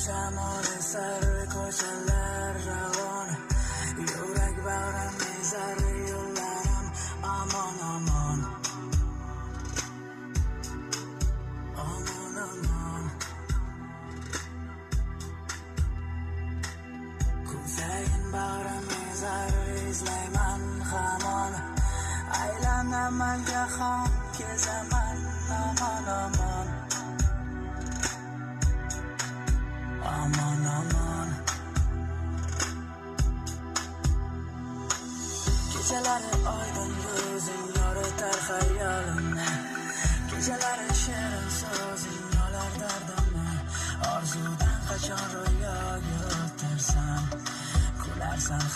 shamol esar ko'chalar ravon, yurak bag'rim ezar yo'llarim amon amon, amon amon. Ko'zayin bag'rim ezar izlayman hamon, aylanaman jahon kezaman amon amon, amon amon. Kechalari oydin yuzing yoritar xayolimni, kechalari shirin so'zing olar dardimni. Orzudan qachon ro'yoga o'tarsan, kularsan